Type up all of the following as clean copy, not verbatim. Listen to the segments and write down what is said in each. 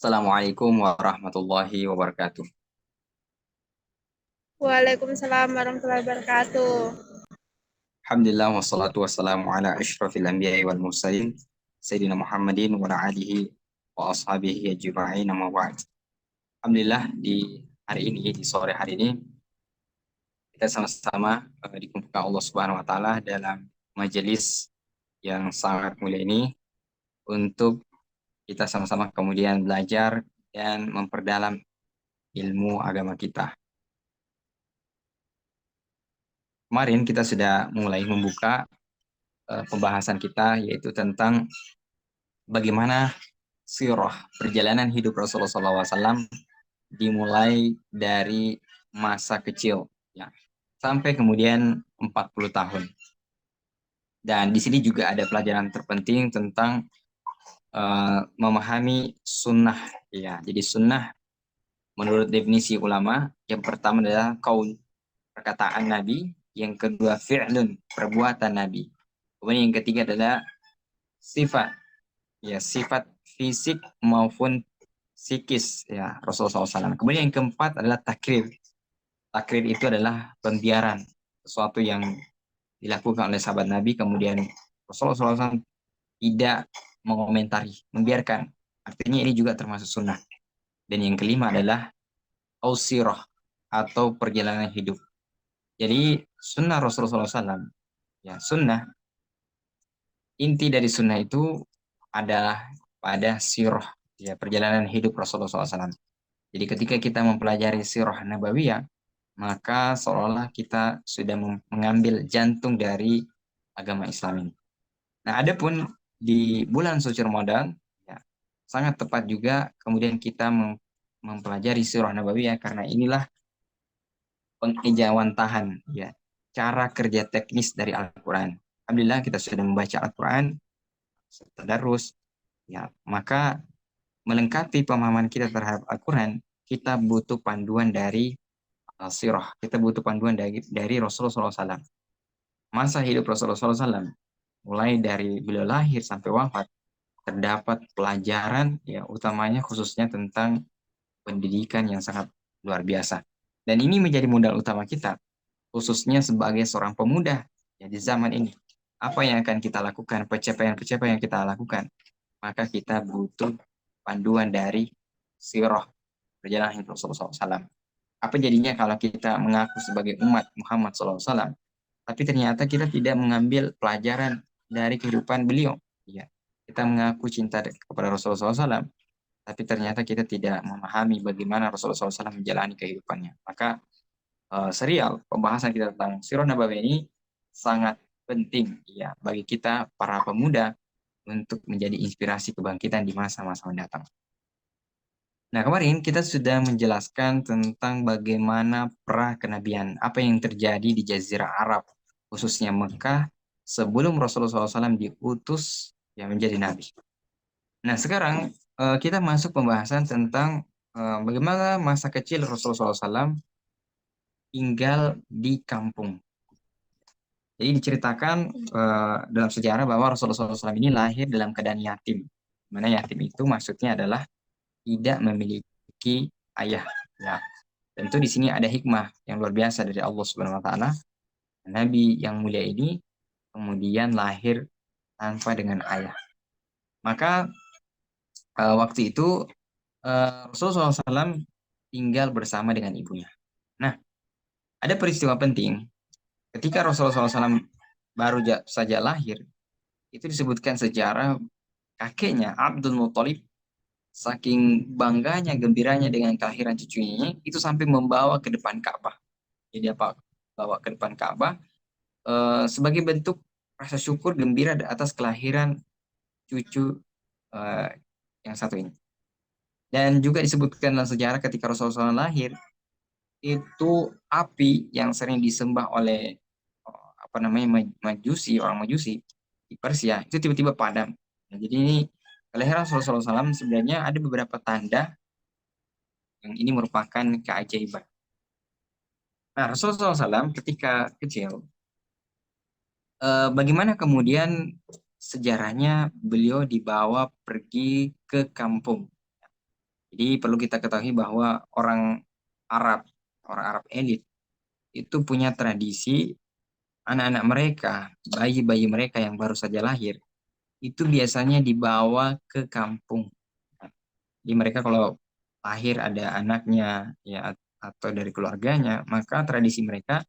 Assalamualaikum warahmatullahi wabarakatuh. Waalaikumsalam warahmatullahi wabarakatuh. Alhamdulillah wassalatu wassalamu ala asyrafil anbiya'i wal mursalin Sayyidina Muhammadin wa ala alihi wa ashabihi ajma'in amma ba'd. Alhamdulillah di hari ini, di sore hari ini kita sama-sama dikumpulkan Allah Subhanahu wa taala dalam majelis yang sangat mulia ini untuk kita sama-sama kemudian belajar dan memperdalam ilmu agama kita. Kemarin kita sudah mulai membuka pembahasan kita yaitu tentang bagaimana sirah perjalanan hidup Rasulullah SAW dimulai dari masa kecil ya, sampai kemudian 40 tahun. Dan di sini juga ada pelajaran terpenting tentang memahami sunnah ya. Jadi sunnah menurut definisi ulama yang pertama adalah qaul, perkataan Nabi, yang kedua fi'lun, perbuatan Nabi. Kemudian yang ketiga adalah sifat, ya sifat fisik maupun psikis ya Rasulullah SAW. Kemudian yang keempat adalah takrir. Takrir itu adalah pembiaran, sesuatu yang dilakukan oleh sahabat Nabi, kemudian Rasulullah SAW tidak mengomentari, membiarkan. Artinya ini juga termasuk sunnah. Dan yang kelima adalah ausirah atau perjalanan hidup. Jadi sunnah Rasulullah SAW, ya sunnah, inti dari sunnah itu adalah pada sirah, ya perjalanan hidup Rasulullah SAW. Jadi ketika kita mempelajari sirah nabawiyah, maka seolah-olah kita sudah mengambil jantung dari agama Islam ini. Nah, adapun di bulan suci Ramadan, ya, sangat tepat juga kemudian kita mempelajari sirah nabawiyah karena inilah pengejawantahan, ya, cara kerja teknis dari Al-Quran. Alhamdulillah kita sudah membaca Al-Quran, tadarus, ya, maka melengkapi pemahaman kita terhadap Al-Quran, kita butuh panduan dari sirah. Kita butuh panduan dari Rasulullah SAW. Masa hidup Rasulullah SAW, mulai dari beliau lahir sampai wafat, terdapat pelajaran, ya utamanya khususnya tentang pendidikan yang sangat luar biasa. Dan ini menjadi modal utama kita, khususnya sebagai seorang pemuda ya, di zaman ini. Apa yang akan kita lakukan, pencapaian-pencapaian yang kita lakukan, maka kita butuh panduan dari sirah, perjalanan hidup Rasulullah SAW. Apa jadinya kalau kita mengaku sebagai umat Muhammad SAW, tapi ternyata kita tidak mengambil pelajaran dari kehidupan beliau. Ya, kita mengaku cinta kepada Rasulullah SAW, tapi ternyata kita tidak memahami bagaimana Rasulullah SAW menjalani kehidupannya. Maka serial pembahasan kita tentang Sirah Nabawi ini sangat penting ya bagi kita para pemuda untuk menjadi inspirasi kebangkitan di masa-masa mendatang. Nah, kemarin kita sudah menjelaskan tentang bagaimana pra kenabian, apa yang terjadi di Jazirah Arab, khususnya Mekah, sebelum Rasulullah SAW diutus yang menjadi nabi. Nah, sekarang kita masuk pembahasan tentang bagaimana masa kecil Rasulullah SAW tinggal di kampung. Jadi diceritakan dalam sejarah bahwa Rasulullah SAW ini lahir dalam keadaan yatim. Mana yatim itu maksudnya adalah tidak memiliki ayah. Ya, tentu di sini ada hikmah yang luar biasa dari Allah Subhanahu wa taala. Nabi yang mulia ini kemudian lahir tanpa dengan ayah. Maka waktu itu Rasulullah SAW tinggal bersama dengan ibunya. Nah, ada peristiwa penting ketika Rasulullah SAW baru saja lahir, itu disebutkan sejarah kakeknya Abdul Muthalib saking bangganya, gembiranya dengan kelahiran cucunya, itu sampai membawa ke depan Ka'bah. Jadi apa? Bawa ke depan Ka'bah sebagai bentuk rasa syukur gembira atas kelahiran cucu eh, yang satu ini. Dan juga disebutkan dalam sejarah ketika Rasulullah SAW lahir, itu api yang sering disembah oleh apa namanya Majusi, orang Majusi di Persia, itu tiba-tiba padam. Nah, jadi ini kelahiran Rasulullah SAW sebenarnya ada beberapa tanda yang ini merupakan keajaiban. Nah, Rasulullah SAW ketika kecil, bagaimana kemudian sejarahnya beliau dibawa pergi ke kampung. Jadi perlu kita ketahui bahwa Arab, orang Arab elit itu punya tradisi anak-anak mereka, bayi-bayi mereka yang baru saja lahir, itu biasanya dibawa ke kampung. Jadi mereka kalau lahir ada anaknya ya atau dari keluarganya, maka tradisi mereka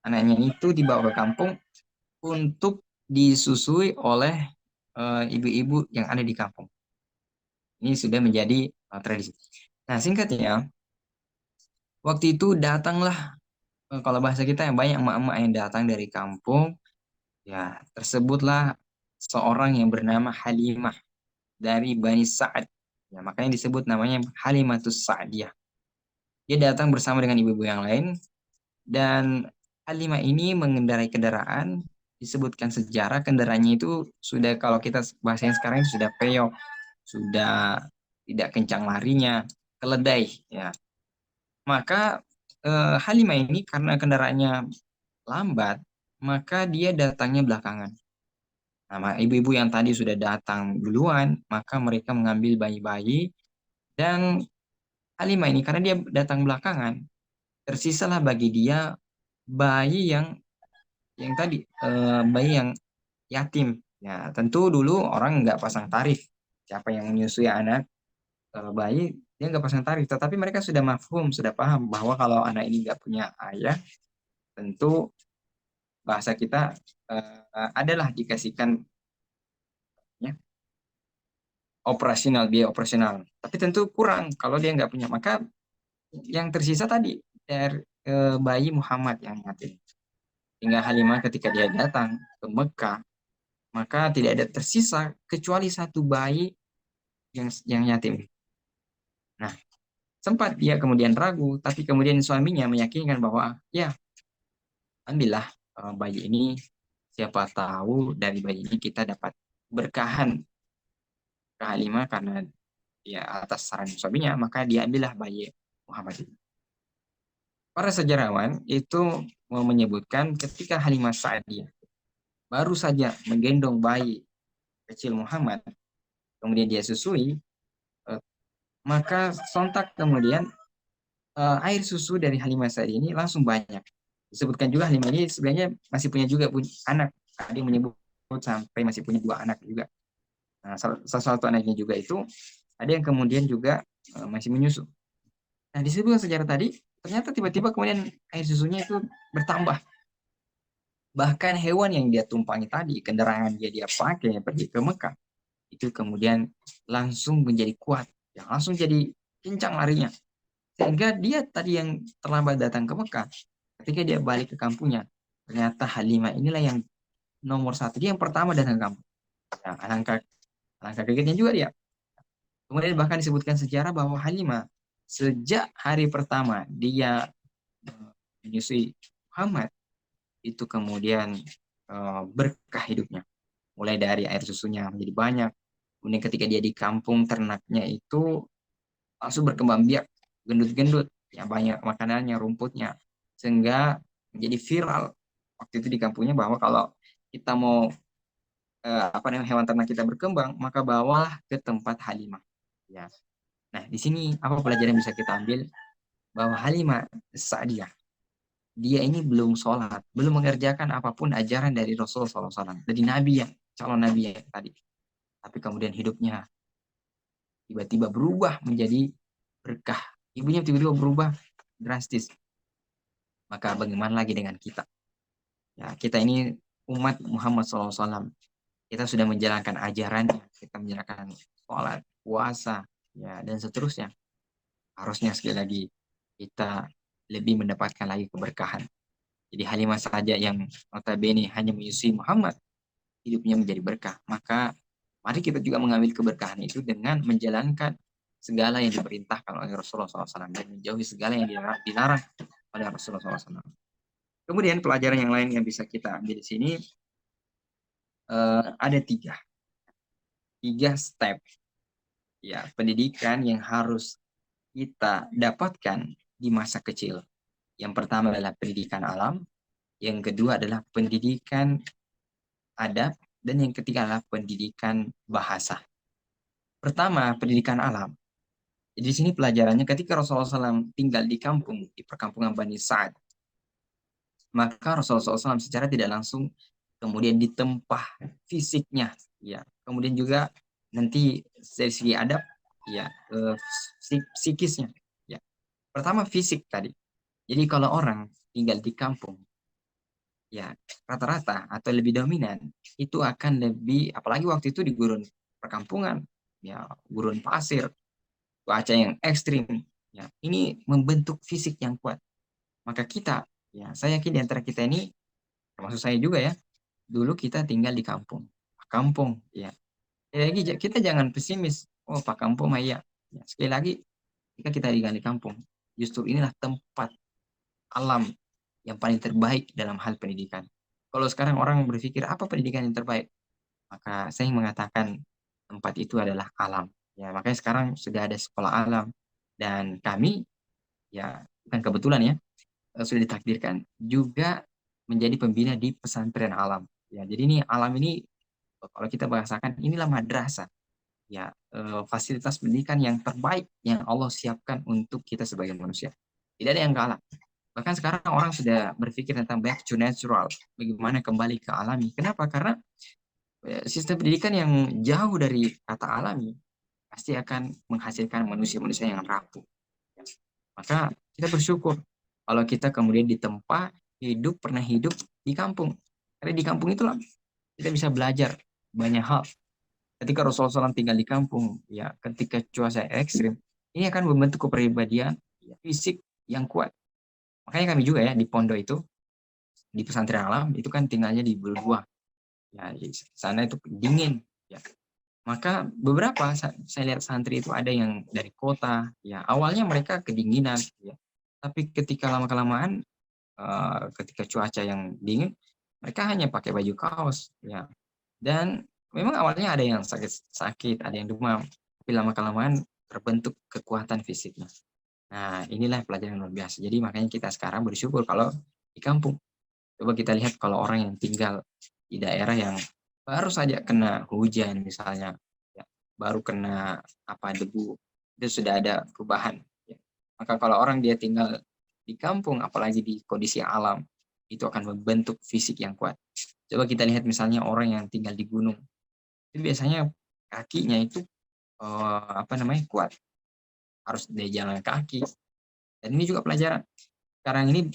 anaknya itu dibawa ke kampung untuk disusui oleh ibu-ibu yang ada di kampung. Ini sudah menjadi tradisi. Nah, singkatnya, waktu itu datanglah kalau bahasa kita yang banyak emak-emak yang datang dari kampung, ya tersebutlah seorang yang bernama Halimah dari Bani Sa'ad. Ya, makanya disebut namanya Halimatus Sa'diyah. Dia datang bersama dengan ibu-ibu yang lain dan Halimah ini mengendarai kendaraan. Disebutkan sejarah kendaraannya itu sudah kalau kita bahasanya sekarang itu sudah peyok, sudah tidak kencang larinya, keledai. Ya, maka Halimah ini karena kendaraannya lambat, maka dia datangnya belakangan. Nah, ibu-ibu yang tadi sudah datang duluan, maka mereka mengambil bayi-bayi dan Halimah ini karena dia datang belakangan, tersisalah bagi dia bayi yang tadi bayi yang yatim. Ya, tentu dulu orang nggak pasang tarif. Siapa yang menyusui anak bayi, dia nggak pasang tarif. Tetapi mereka sudah mafhum, sudah paham bahwa kalau anak ini nggak punya ayah, tentu bahasa kita adalah dikasihkan ya, operasional, biaya operasional. Tapi tentu kurang kalau dia nggak punya. Maka yang tersisa tadi dari bayi Muhammad yang yatim. Hingga Halimah ketika dia datang ke Mekah, maka tidak ada tersisa kecuali satu bayi yang yatim. Nah, sempat dia kemudian ragu, tapi kemudian suaminya meyakinkan bahwa ya ambillah bayi ini, siapa tahu dari bayi ini kita dapat berkahan ke Halimah karena ya atas saran suaminya, maka diambillah bayi Muhammad ini. Para sejarawan itu mau menyebutkan ketika Halimah Sa'diyah baru saja menggendong bayi kecil Muhammad, kemudian dia susui, eh, maka sontak kemudian air susu dari Halimah Sa'diyah ini langsung banyak. Disebutkan juga Halimah ini sebenarnya masih punya juga anak. Ada yang menyebut sampai masih punya dua anak juga. Nah, salah satu anaknya juga itu ada yang kemudian juga masih menyusu. Nah, disebut sejarah tadi, ternyata tiba-tiba kemudian air susunya itu bertambah. Bahkan hewan yang dia tumpangi tadi, kendaraan dia pakai pergi ke Mekah, itu kemudian langsung menjadi kuat, yang langsung jadi kencang larinya. Sehingga dia tadi yang terlambat datang ke Mekah, ketika dia balik ke kampungnya, ternyata Halimah inilah yang nomor satu, dia yang pertama datang ke kampung. Nah, alangkah kagetnya juga dia. Kemudian bahkan disebutkan sejarah bahwa Halimah sejak hari pertama dia menyusui Muhammad, itu kemudian berkah hidupnya. Mulai dari air susunya menjadi banyak. Kemudian ketika dia di kampung, ternaknya itu langsung berkembang biak, gendut-gendut, ya banyak makanannya, rumputnya, sehingga menjadi viral waktu itu di kampungnya bahwa kalau kita mau apa namanya hewan ternak kita berkembang, maka bawalah ke tempat Halimah. Ya. Nah, di sini apa pelajaran yang bisa kita ambil bahwa Halimah Sa'diyah dia ini belum sholat, belum mengerjakan apapun ajaran dari Rasulullah SAW, dari Nabi yang calon Nabi yang tadi. Tapi kemudian hidupnya tiba-tiba berubah menjadi berkah. Ibunya tiba-tiba berubah drastis. Maka bagaimana lagi dengan kita? Ya, kita ini umat Muhammad SAW. Kita sudah menjalankan ajarannya, kita menjalankan sholat, puasa, ya dan seterusnya. Harusnya sekali lagi kita lebih mendapatkan lagi keberkahan. Jadi Halimah saja yang notabene hanya menyusui Muhammad, hidupnya menjadi berkah. Maka mari kita juga mengambil keberkahan itu dengan menjalankan segala yang diperintahkan oleh Rasulullah SAW dan menjauhi segala yang dilarang oleh Rasulullah SAW. Kemudian pelajaran yang lain yang bisa kita ambil di sini ada tiga step ya pendidikan yang harus kita dapatkan di masa kecil. Yang pertama adalah pendidikan alam, yang kedua adalah pendidikan adab, dan yang ketiga adalah pendidikan bahasa. Pertama, pendidikan alam. Jadi di sini pelajarannya ketika Rasulullah SAW tinggal di kampung, di perkampungan Bani Sa'ad, maka Rasulullah SAW secara tidak langsung kemudian ditempah fisiknya, ya. Kemudian juga nanti dari segi adab, ya, psikisnya, ya. Pertama fisik tadi. Jadi kalau orang tinggal di kampung, ya rata-rata atau lebih dominan itu akan lebih, apalagi waktu itu di gurun perkampungan, ya gurun pasir, cuaca yang ekstrim, ya ini membentuk fisik yang kuat. Maka kita, ya saya yakin di antara kita ini, termasuk saya juga ya, dulu kita tinggal di kampung, kampung, ya. Jadi kita jangan pesimis, oh Pak Kampung mah iya. Ya, sekali lagi, jika kita tinggal di kampung, justru inilah tempat alam yang paling terbaik dalam hal pendidikan. Kalau sekarang orang berpikir apa pendidikan yang terbaik, maka saya ingin mengatakan tempat itu adalah alam. Ya, makanya sekarang sudah ada sekolah alam dan kami, ya bukan kebetulan ya, sudah ditakdirkan juga menjadi pembina di pesantren alam. Ya, jadi ini alam ini kalau kita bahasakan inilah madrasah, ya fasilitas pendidikan yang terbaik yang Allah siapkan untuk kita sebagai manusia. Tidak ada yang kalah. Bahkan sekarang orang sudah berpikir tentang back to natural, bagaimana kembali ke alami. Kenapa? Karena sistem pendidikan yang jauh dari kata alami pasti akan menghasilkan manusia-manusia yang rapuh. Maka kita bersyukur kalau kita kemudian ditempa hidup, pernah hidup di kampung. Karena di kampung itulah kita bisa belajar banyak hal. Ketika Rasulullah SAW tinggal di kampung, ya ketika cuaca ekstrim, ini akan membentuk kepribadian, ya, fisik yang kuat. Makanya kami juga ya di pondok itu, di pesantren alam itu kan tinggalnya di Bulu. Ya, di sana itu dingin. Ya. Maka beberapa saya lihat santri itu ada yang dari kota. Ya, awalnya mereka kedinginan. Ya. Tapi ketika lama-kelamaan, ketika cuaca yang dingin, mereka hanya pakai baju kaos. Ya. Dan memang awalnya ada yang sakit-sakit, ada yang demam. Tapi lama-kelamaan terbentuk kekuatan fisiknya. Nah, inilah pelajaran yang luar biasa. Jadi makanya kita sekarang bersyukur kalau di kampung. Coba kita lihat kalau orang yang tinggal di daerah yang baru saja kena hujan misalnya, ya, baru kena debu, itu sudah ada perubahan. Ya. Maka kalau orang dia tinggal di kampung, apalagi di kondisi alam, itu akan membentuk fisik yang kuat. Coba kita lihat misalnya orang yang tinggal di gunung, itu biasanya kakinya itu kuat, harus dia jalan kaki. Dan ini juga pelajaran. Sekarang ini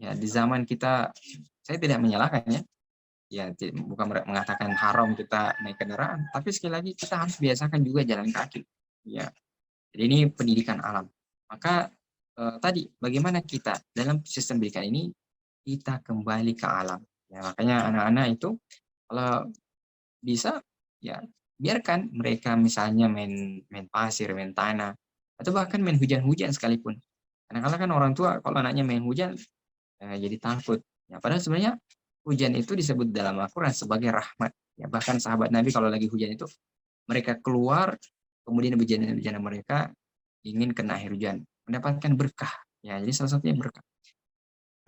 ya di zaman kita, saya tidak menyalahkan ya. Ya, bukan mengatakan haram kita naik kendaraan, tapi sekali lagi kita harus biasakan juga jalan kaki. Ya, jadi ini pendidikan alam. Maka tadi bagaimana kita dalam sistem pendidikan ini kita kembali ke alam. Ya, makanya anak-anak itu kalau bisa ya biarkan mereka misalnya main pasir, main tanah, atau bahkan main hujan-hujan sekalipun. Kadang-kadang kan orang tua kalau anaknya main hujan jadi takut. Ya, padahal sebenarnya hujan itu disebut dalam Al-Quran sebagai rahmat. Ya, bahkan sahabat Nabi kalau lagi hujan itu mereka keluar, kemudian bejana-bejana mereka ingin kena air hujan, mendapatkan berkah. Ya, jadi salah satunya berkah.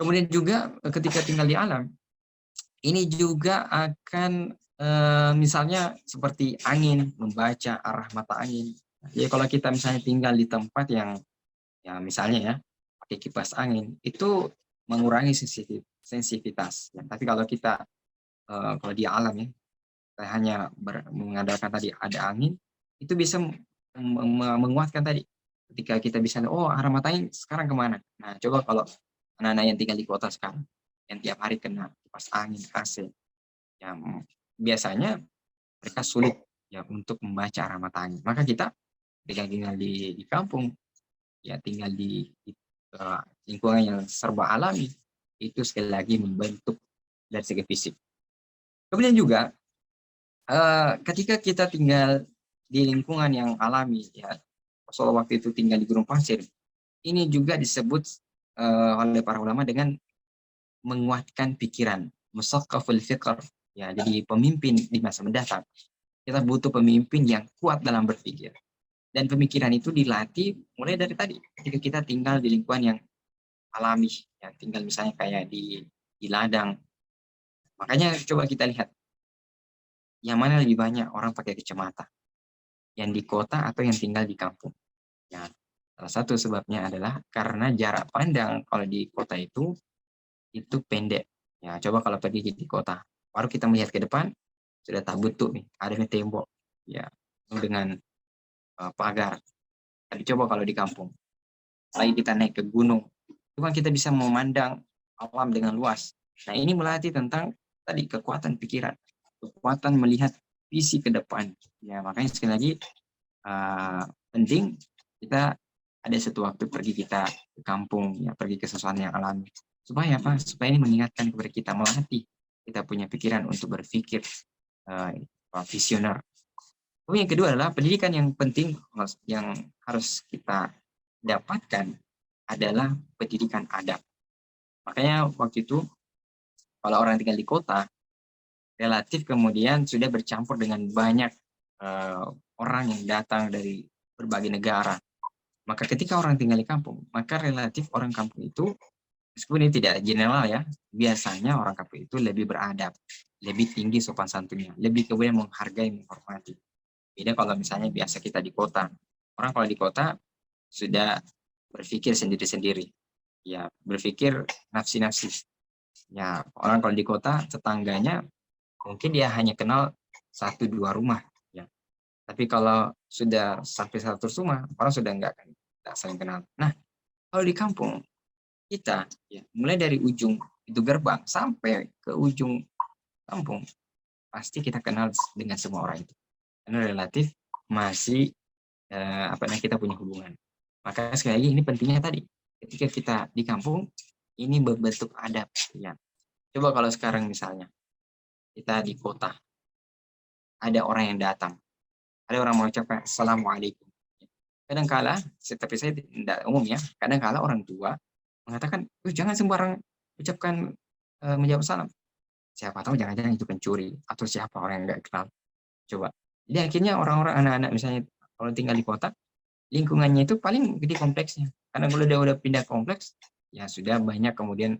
Kemudian juga ketika tinggal di alam, ini juga akan misalnya seperti angin, membaca arah mata angin. Jadi kalau kita misalnya tinggal di tempat yang ya misalnya ya pakai kipas angin, itu mengurangi sensitivitas. Ya, tapi kalau kita kalau di alam ya, kita hanya mengandalkan tadi ada angin, itu bisa menguatkan tadi. Ketika kita bisa, oh arah mata angin sekarang kemana? Nah coba kalau anak-anak yang tinggal di kota sekarang, yang tiap hari kena kipas angin, AC, yang biasanya mereka sulit ya untuk membaca arah mata angin. Maka kita ketika tinggal di kampung, ya tinggal di lingkungan yang serba alami, itu sekali lagi membentuk dari segi fisik. Kemudian juga ketika kita tinggal di lingkungan yang alami, ya Rasulullah waktu itu tinggal di gurun pasir, ini juga disebut oleh para ulama dengan menguatkan pikiran, musaqqaful fikr. Ya, jadi pemimpin di masa mendatang, kita butuh pemimpin yang kuat dalam berpikir. Dan pemikiran itu dilatih mulai dari tadi, ketika kita tinggal di lingkungan yang alami, ya, tinggal misalnya kayak di ladang. Makanya coba kita lihat, yang mana lebih banyak orang pakai kacamata, yang di kota atau yang tinggal di kampung. Ya, salah satu sebabnya adalah karena jarak pandang kalau di kota itu pendek. Ya, coba kalau pergi di kota, baru kita melihat ke depan sudah tak butuh nih, ada nih tembok, ya, dengan pagar. Tapi coba kalau di kampung, lagi kita naik ke gunung, itu kan kita bisa memandang alam dengan luas. Nah, ini melatih tentang tadi kekuatan pikiran, kekuatan melihat visi ke depan. Ya, makanya sekali lagi penting kita ada satu waktu pergi kita ke kampung, ya pergi ke sesuatu yang alami. Supaya apa? Supaya ini mengingatkan kepada kita, melatih kita punya pikiran untuk berpikir visioner. Lalu yang kedua adalah pendidikan yang penting yang harus kita dapatkan adalah pendidikan adab. Makanya waktu itu kalau orang tinggal di kota, relatif kemudian sudah bercampur dengan banyak orang yang datang dari berbagai negara. Maka ketika orang tinggal di kampung, maka relatif orang kampung itu, meskipun ini tidak general ya, biasanya orang kampung itu lebih beradab, lebih tinggi sopan santunnya, lebih kemudian menghargai, menghormati. Beda kalau misalnya biasa kita di kota. Orang kalau di kota sudah berpikir sendiri-sendiri. Ya, berpikir nafsi-nafsi. Ya, orang kalau di kota tetangganya mungkin dia hanya kenal satu dua rumah. Ya. Tapi kalau sudah sampai 100 rumah, orang sudah nggak saling kenal. Nah, kalau di kampung kita, ya, mulai dari ujung itu gerbang sampai ke ujung kampung, pasti kita kenal dengan semua orang itu. Karena relatif masih kita punya hubungan. Maka sekali lagi ini pentingnya tadi. Ketika kita di kampung, ini berbentuk adab. Ya. Coba kalau sekarang misalnya kita di kota, ada orang yang datang, ada orang mengucapkan assalamualaikum. Kadangkala, tapi saya tidak umum ya, kadangkala orang tua mengatakan, jangan sembarang ucapkan menjawab salam. Siapa tahu jangan-jangan itu pencuri atau siapa orang yang nggak kenal. Coba. Jadi akhirnya orang-orang anak-anak misalnya kalau tinggal di kota, lingkungannya itu paling gede kompleksnya. Karena kalau dia udah pindah kompleks, ya sudah banyak kemudian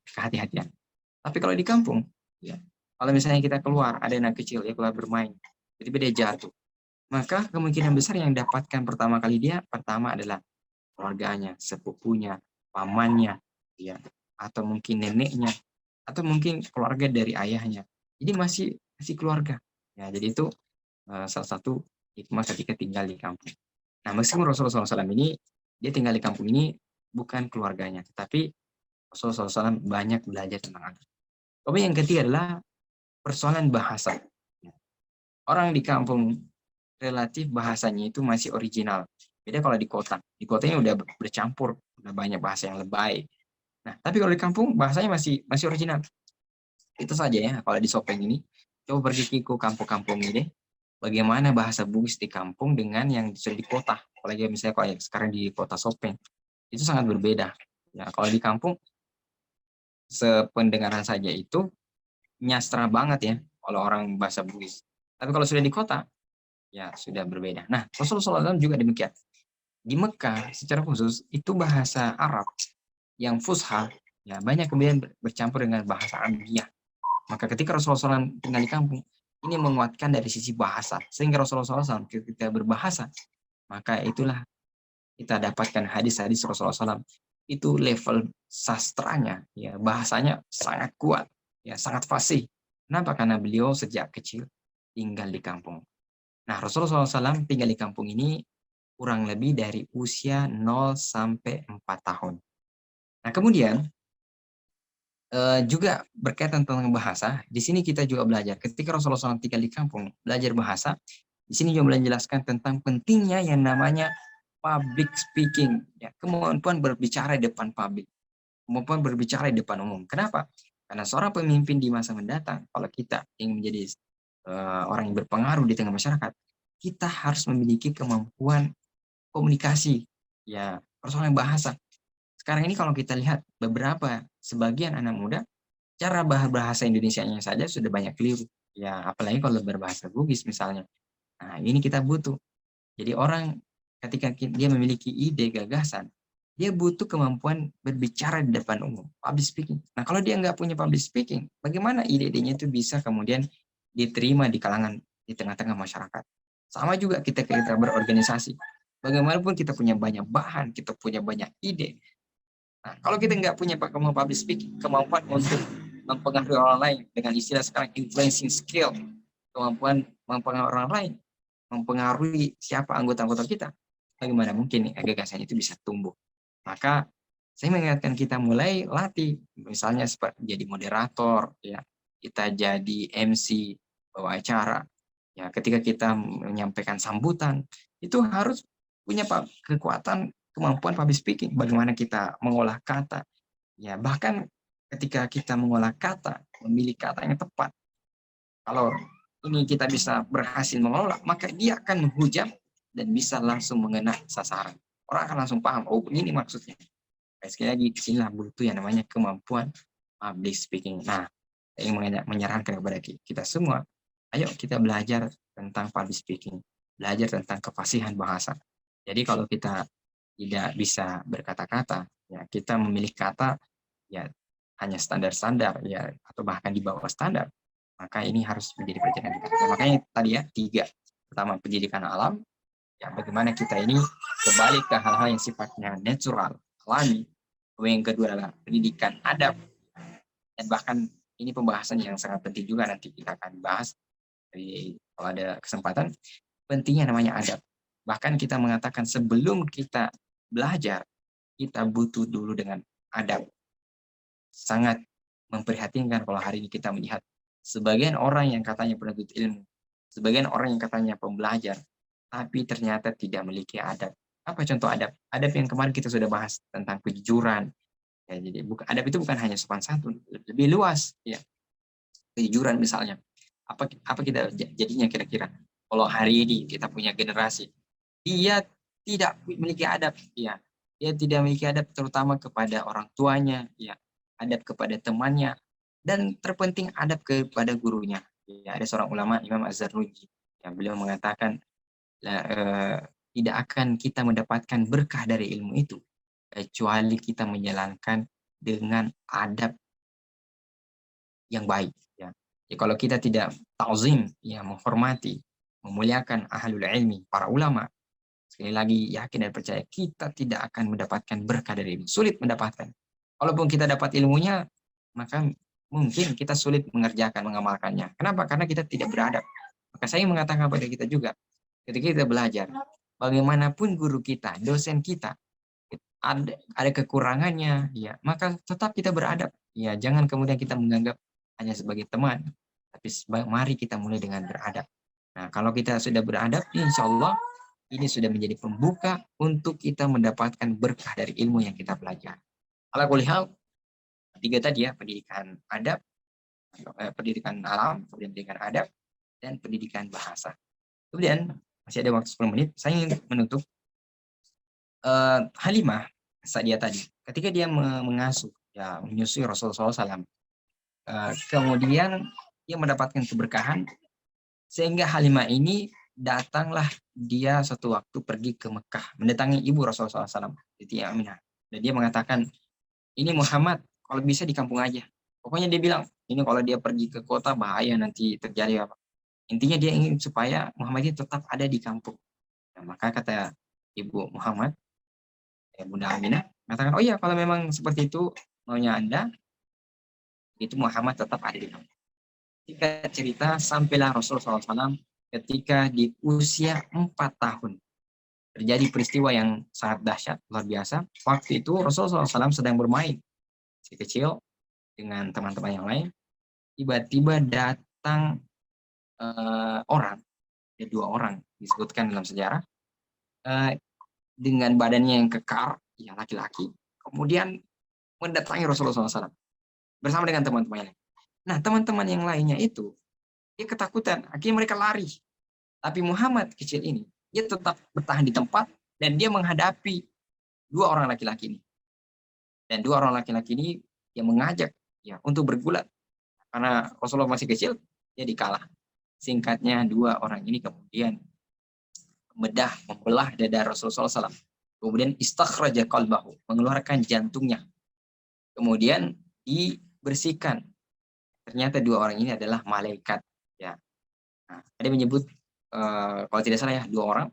kehati-hatian. Tapi kalau di kampung, ya kalau misalnya kita keluar, ada anak kecil ya keluar bermain, tiba-tiba dia jatuh, maka kemungkinan besar yang dapatkan pertama kali pertama adalah keluarganya, sepupunya, pamannya, ya, atau mungkin neneknya, atau mungkin keluarga dari ayahnya. Jadi masih keluarga. Ya, jadi itu salah satu hikmah ketika tinggal di kampung. Nah, meskipun Rasulullah SAW ini dia tinggal di kampung ini bukan keluarganya, tetapi Rasulullah SAW banyak belajar tentang agama. Kemudian yang ketiga adalah persoalan bahasa. Orang di kampung relatif bahasanya itu masih original. Beda kalau di kota. Di kotanya udah bercampur, udah banyak bahasa yang lebay. Nah, tapi kalau di kampung bahasanya masih original. Itu saja ya kalau di Sopeng ini. Coba pergi ke kampung-kampung ini deh. Bagaimana bahasa Bugis di kampung dengan yang sudah di kota. Apalagi misalnya kalau sekarang di kota Sopeng. Itu sangat berbeda. Ya, kalau di kampung, sependengaran saja itu nyastra banget ya kalau orang bahasa Bugis. Tapi kalau sudah di kota, ya sudah berbeda. Nah, Rasulullah SAW juga demikian. Di Mekah secara khusus itu bahasa Arab yang fusha ya banyak kemudian bercampur dengan bahasa Arabiyah. Maka ketika Rasulullah SAW tinggal di kampung, ini menguatkan dari sisi bahasa. Sehingga Rasulullah SAW ketika berbahasa, maka itulah kita dapatkan hadis-hadis Rasulullah SAW. Itu level sastranya, ya bahasanya sangat kuat, ya sangat fasih. Kenapa? Karena beliau sejak kecil tinggal di kampung. Nah, Rasulullah SAW tinggal di kampung ini kurang lebih dari usia 0 sampai 4 tahun. Nah, kemudian juga berkaitan tentang bahasa, di sini kita juga belajar. Ketika Rasulullah SAW tinggal di kampung, belajar bahasa, di sini juga menjelaskan tentang pentingnya yang namanya public speaking, ya, kemampuan berbicara di depan publik, kemampuan berbicara di depan umum. Kenapa? Karena seorang pemimpin di masa mendatang, kalau kita ingin menjadi orang yang berpengaruh di tengah masyarakat, kita harus memiliki kemampuan komunikasi, ya persoalan bahasa. Sekarang ini kalau kita lihat sebagian anak muda, cara bahasa Indonesianya saja sudah banyak keliru. Ya, apalagi kalau berbahasa Bugis misalnya. Nah, ini kita butuh. Jadi orang ketika dia memiliki ide, gagasan, dia butuh kemampuan berbicara di depan umum, public speaking. Nah, kalau dia nggak punya public speaking, bagaimana ide-idenya itu bisa kemudian diterima di kalangan, di tengah-tengah masyarakat. Sama juga kita berorganisasi. Bagaimanapun kita punya banyak bahan, kita punya banyak ide. Nah, kalau kita nggak punya kemampuan public speaking, kemampuan untuk mempengaruhi orang lain dengan istilah sekarang influencing skill, kemampuan mempengaruhi orang lain, mempengaruhi siapa anggota-anggota kita, bagaimana mungkin gagasan itu bisa tumbuh? Maka saya mengingatkan kita mulai latih, misalnya seperti jadi moderator, ya, kita jadi MC, bawa acara, ya, ketika kita menyampaikan sambutan, itu harus punya kekuatan kemampuan public speaking, bagaimana kita mengolah kata, ya, bahkan ketika kita mengolah kata, memilih kata yang tepat, kalau ini kita bisa berhasil mengelola, maka dia akan menghujam dan bisa langsung mengena sasaran. Orang akan langsung paham, oh ini maksudnya. Sekali lagi, disinilah butuh yang namanya kemampuan public speaking. Nah, saya ingin menyarankan kepada kita semua, ayo kita belajar tentang public speaking, belajar tentang kefasihan bahasa. Jadi kalau kita tidak bisa berkata-kata, ya kita memilih kata ya hanya standar-standar ya atau bahkan di bawah standar, maka ini harus menjadi perhatian kita. Ya, makanya tadi ya 3. Pertama, pendidikan alam, ya bagaimana kita ini kembali ke hal-hal yang sifatnya natural, alami. Yang kedua adalah pendidikan adab, dan bahkan ini pembahasan yang sangat penting juga, nanti kita akan bahas kalau ada kesempatan, pentingnya namanya adab. Bahkan kita mengatakan sebelum kita belajar, kita butuh dulu dengan adab. Sangat memprihatinkan kalau hari ini kita melihat sebagian orang yang katanya penuntut ilmu, sebagian orang yang katanya pembelajar, tapi ternyata tidak memiliki adab. Apa contoh adab? Adab yang kemarin kita sudah bahas tentang kejujuran. Ya, jadi adab itu bukan hanya sopan santun, lebih luas. Ya, kejujuran misalnya. Apa kita jadinya kira-kira? Kalau hari ini kita punya generasi, dia tidak memiliki adab, ya, dia tidak memiliki adab terutama kepada orang tuanya, ya, adab kepada temannya, dan terpenting adab kepada gurunya. Ya, ada seorang ulama, Imam Az-Zarnuji, yang beliau mengatakan, tidak akan kita mendapatkan berkah dari ilmu itu kecuali kita menjalankan dengan adab yang baik. Ya. Jadi kalau kita tidak ta'zim, ya, menghormati, memuliakan ahlul ilmi, para ulama, sekali lagi yakin dan percaya kita tidak akan mendapatkan berkah dari ilmu. Sulit mendapatkan. Kalaupun kita dapat ilmunya, maka mungkin kita sulit mengerjakan, mengamalkannya. Kenapa? Karena kita tidak beradab. Maka saya mengatakan kepada kita juga, ketika kita belajar, bagaimanapun guru kita, dosen kita, ada kekurangannya, ya, maka tetap kita beradab. Ya, jangan kemudian kita menganggap hanya sebagai teman, tapi mari kita mulai dengan beradab. Nah, kalau kita sudah beradab, insya Allah ini sudah menjadi pembuka untuk kita mendapatkan berkah dari ilmu yang kita pelajari. Ala kulli hal, 3 tadi ya, pendidikan adab, pendidikan alam, kemudian pendidikan adab, dan pendidikan bahasa. Kemudian masih ada waktu 10 menit, saya ingin menutup Halimah Sa'diyah tadi, ketika dia mengasuh, ya, menyusui Rasulullah SAW, kemudian dia mendapatkan keberkahan, sehingga Halimah ini datanglah dia suatu waktu pergi ke Mekah, mendatangi ibu Rasulullah SAW, Siti Aminah. Dan dia mengatakan, ini Muhammad, kalau bisa di kampung aja. Pokoknya dia bilang, ini kalau dia pergi ke kota bahaya nanti terjadi apa. Intinya dia ingin supaya Muhammad ini tetap ada di kampung. Nah, maka kata ibu Muhammad, Bunda Aminah, mengatakan, oh iya kalau memang seperti itu maunya Anda, itu Muhammad tetap ada di kampung. Ketika cerita, sampailah Rasulullah SAW ketika di usia 4 tahun. Terjadi peristiwa yang sangat dahsyat, luar biasa. Waktu itu Rasulullah SAW sedang bermain, si kecil, dengan teman-teman yang lain. Tiba-tiba datang orang, ada 2 orang disebutkan dalam sejarah, dengan badannya yang kekar, ya laki-laki, kemudian mendatangi Rasulullah SAW bersama dengan teman-teman lain. Nah, teman-teman yang lainnya itu, dia ketakutan, akhirnya mereka lari. Tapi Muhammad kecil ini, dia tetap bertahan di tempat, dan dia menghadapi 2 orang laki-laki ini. Dan 2 orang laki-laki ini yang mengajak ya untuk bergulat. Karena Rasulullah masih kecil, dia dikalah. Singkatnya, 2 orang ini kemudian membelah dada Rasulullah SAW. Kemudian istakhraja qalbahu, mengeluarkan jantungnya. Kemudian dibersihkan. Ternyata 2 orang ini adalah malaikat. Ya. Nah, ada menyebut, kalau tidak salah ya, 2 orang.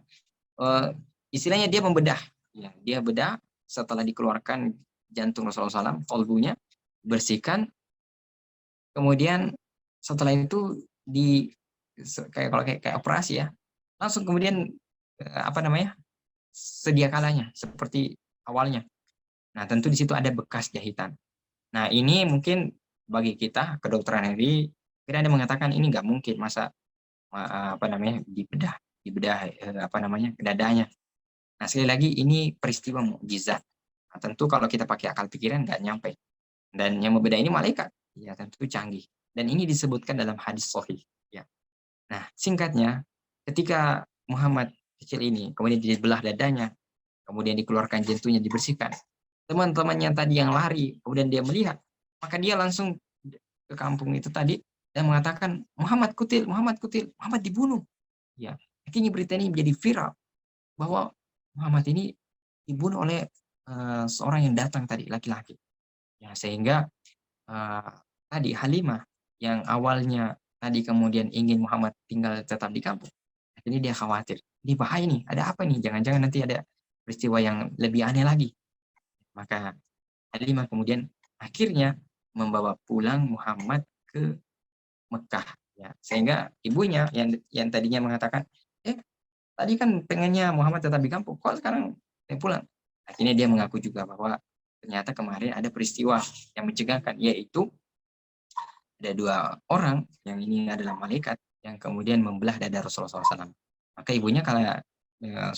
istilahnya dia membedah. Ya, dia bedah setelah dikeluarkan jantung Rasulullah SAW, kolbunya bersihkan, kemudian setelah itu kayak operasi ya, langsung kemudian apa namanya, sedia kalanya seperti awalnya. Nah, tentu di situ ada bekas jahitan. Nah, ini mungkin bagi kita kedokteran ini, kita ada mengatakan ini nggak mungkin, masa apa namanya dibedah apa namanya dadanya. Nah, sekali lagi ini peristiwa mukjizat. Nah, tentu kalau kita pakai akal pikiran nggak nyampe. Dan yang membedah ini malaikat, ya tentu canggih. Dan ini disebutkan dalam hadis sahih. Ya. Nah, singkatnya, ketika Muhammad kecil ini kemudian dibelah dadanya, kemudian dikeluarkan jantungnya, dibersihkan, teman-temannya tadi yang lari, kemudian dia melihat, maka dia langsung ke kampung itu tadi dan mengatakan, Muhammad kutil, Muhammad dibunuh. Ya, akhirnya berita ini menjadi viral bahwa Muhammad ini dibunuh oleh seorang yang datang tadi, laki-laki. Ya, sehingga tadi Halimah yang awalnya tadi kemudian ingin Muhammad tinggal tetap di kampung, akhirnya dia khawatir, ini bahaya nih, ada apa nih, jangan-jangan nanti ada peristiwa yang lebih aneh lagi. Maka Halimah kemudian akhirnya membawa pulang Muhammad ke Mekah, ya. Sehingga ibunya yang tadinya mengatakan, tadi kan pengennya Muhammad tetap di kampung, kok sekarang pulang? Akhirnya dia mengaku juga bahwa ternyata kemarin ada peristiwa yang mencegahkan, yaitu ada 2 orang, yang ini adalah malaikat, yang kemudian membelah dada Rasulullah SAW. Maka ibunya kalau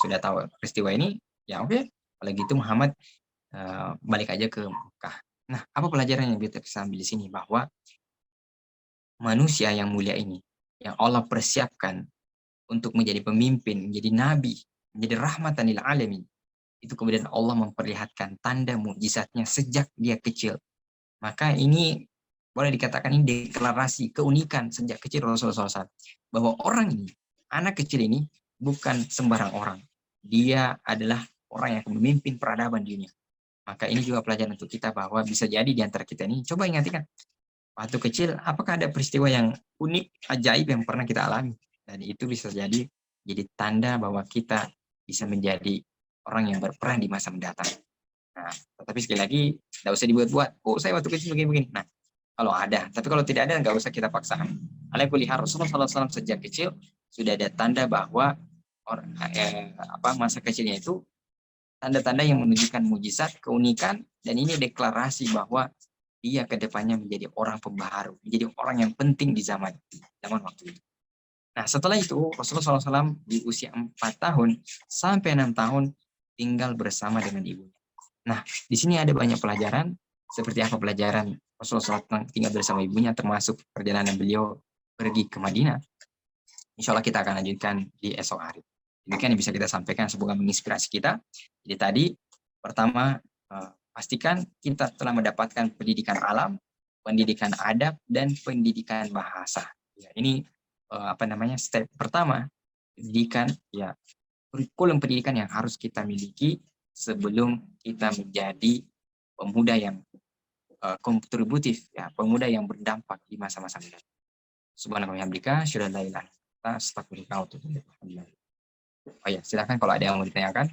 sudah tahu peristiwa ini, ya oke, kalau gitu Muhammad balik aja ke Mekah. Nah, apa pelajaran yang kita bisa ambil di sini? Bahwa manusia yang mulia ini, yang Allah persiapkan untuk menjadi pemimpin, menjadi nabi, menjadi rahmatan lil alamin, itu kemudian Allah memperlihatkan tanda mukjizatnya sejak dia kecil. Maka ini boleh dikatakan ini deklarasi keunikan sejak kecil Rasulullah SAW. Bahwa orang ini, anak kecil ini bukan sembarang orang. Dia adalah orang yang akan memimpin peradaban dunia. Maka ini juga pelajaran untuk kita bahwa bisa jadi di antara kita ini, coba ingatkan, waktu kecil apakah ada peristiwa yang unik, ajaib yang pernah kita alami. Dan itu bisa jadi tanda bahwa kita bisa menjadi orang yang berperan di masa mendatang. Nah, tetapi sekali lagi, tidak usah dibuat-buat. Oh, saya waktu kecil begini-begini. Nah, kalau ada. Tapi kalau tidak ada, nggak usah kita paksakan. Alaikulihar Rasulullah SAW sejak kecil sudah ada tanda bahwa masa kecilnya itu tanda-tanda yang menunjukkan mujizat, keunikan, dan ini deklarasi bahwa dia kedepannya menjadi orang pembaharu, menjadi orang yang penting di zaman waktu itu. Nah, setelah itu Rasulullah SAW di usia 4 tahun sampai 6 tahun tinggal bersama dengan ibunya. Nah, di sini ada banyak pelajaran. Seperti apa pelajaran Rasulullah SAW tinggal bersama ibunya, termasuk perjalanan beliau pergi ke Madinah. Insya Allah kita akan lanjutkan di esok hari. Demikian yang bisa kita sampaikan, semoga menginspirasi kita. Jadi tadi, pertama, pastikan kita telah mendapatkan pendidikan alam, pendidikan adab, dan pendidikan bahasa. Ya, ini step pertama, pendidikan, ya, kurikulum pendidikan yang harus kita miliki sebelum kita menjadi pemuda yang kontributif, ya, pemuda yang berdampak di masa-masa mendatang. Subhanallah wa bihamdika, asyhadu an la ilaha illa anta, astaghfiruka wa atubu ilaik. Oh ya, silakan kalau ada yang mau ditanyakan.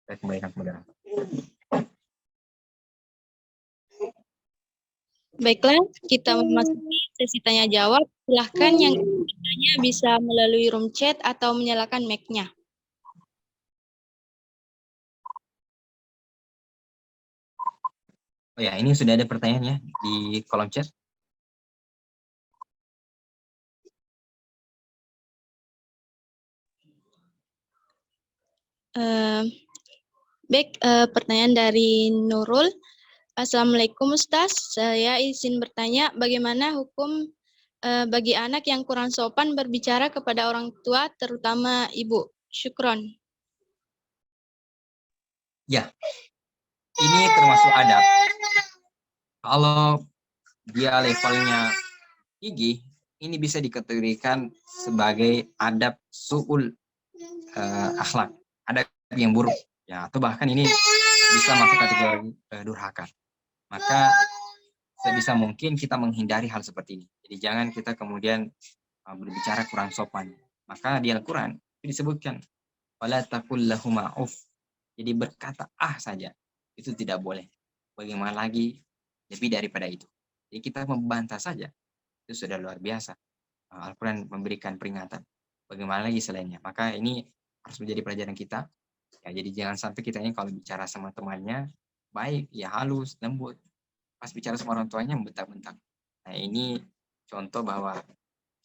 Saya kembalikan kepada Anda. Baiklah, kita memasuki sesi tanya jawab. Silahkan yang bertanya bisa melalui room chat atau menyalakan mic-nya. Oh ya, ini sudah ada pertanyaannya di kolom chat. Baik, pertanyaan dari Nurul. Assalamualaikum Ustaz, saya izin bertanya bagaimana hukum bagi anak yang kurang sopan berbicara kepada orang tua, terutama ibu. Syukron. Ya, ini termasuk adab. Kalau dia levelnya tinggi, ini bisa dikategorikan sebagai adab su'ul akhlak, adab yang buruk, ya, atau bahkan ini bisa masuk kategori durhaka. Maka sebisa mungkin kita menghindari hal seperti ini. Jadi jangan kita kemudian berbicara kurang sopan. Maka di Al-Quran itu disebutkan Wala taqul lahuma uff. Jadi berkata saja itu tidak boleh. Bagaimana lagi lebih daripada itu. Jadi kita membantah saja itu sudah luar biasa. Al-Quran memberikan peringatan. Bagaimana lagi selainnya? Maka ini harus menjadi pelajaran kita. Ya, jadi jangan sampai kita ini kalau bicara sama temannya baik, ya halus, lembut. Pas bicara sama orang tuanya bentak-bentak. Nah, ini contoh bahwa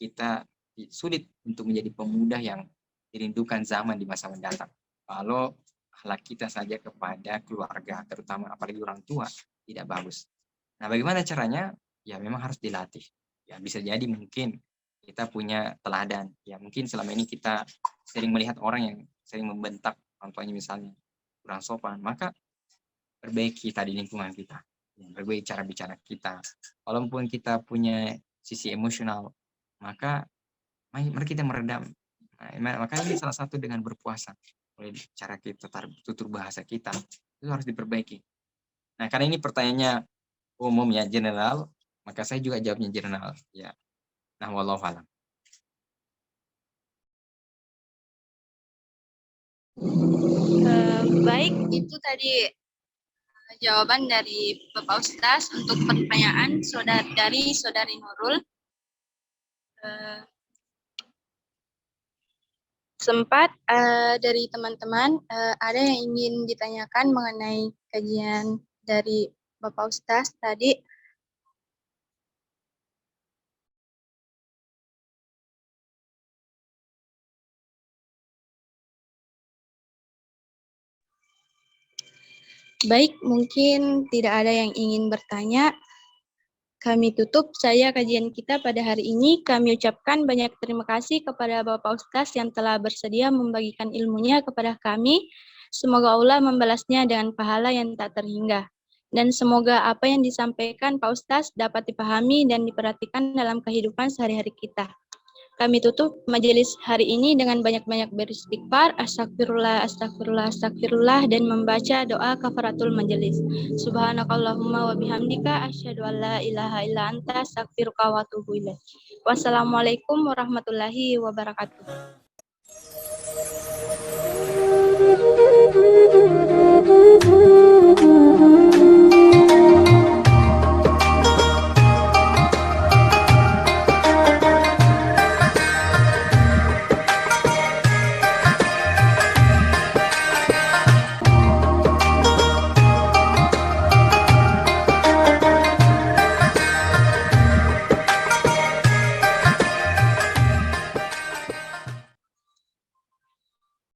kita sulit untuk menjadi pemuda yang dirindukan zaman di masa mendatang. Kalau akhlak kita saja kepada keluarga, terutama apalagi orang tua, tidak bagus. Nah, bagaimana caranya? Ya memang harus dilatih. Ya bisa jadi mungkin kita punya teladan. Ya mungkin selama ini kita sering melihat orang yang sering membentak orang tuanya misalnya kurang sopan, maka perbaiki tadi lingkungan kita. Ya, perbaiki cara bicara kita. Walaupun kita punya sisi emosional, maka mari kita meredam. Nah, maka ini salah satu dengan berpuasa. Mulai cara kita, tutur bahasa kita, itu harus diperbaiki. Nah, karena ini pertanyaannya umum ya, general, maka saya juga jawabnya general. Ya. Nah, wallahu a'lam. Baik, itu tadi jawaban dari Bapak Ustaz untuk pertanyaan dari Saudari Nurul. Sempat dari teman-teman ada yang ingin ditanyakan mengenai kajian dari Bapak Ustaz tadi. Baik, mungkin tidak ada yang ingin bertanya. Kami tutup saja kajian kita pada hari ini. Kami ucapkan banyak terima kasih kepada Bapak Ustaz yang telah bersedia membagikan ilmunya kepada kami. Semoga Allah membalasnya dengan pahala yang tak terhingga. Dan semoga apa yang disampaikan Pak Ustaz dapat dipahami dan diperhatikan dalam kehidupan sehari-hari kita. Kami tutup majelis hari ini dengan banyak-banyak beristighfar, astagfirullah, astagfirullah, astagfirullah, dan membaca doa kafaratul majelis. Subhanakallahumma wa bihamdika, asyhadu an la ilaha illa anta, astaghfiruka wa atubu ilaik. Wassalamualaikum warahmatullahi wabarakatuh.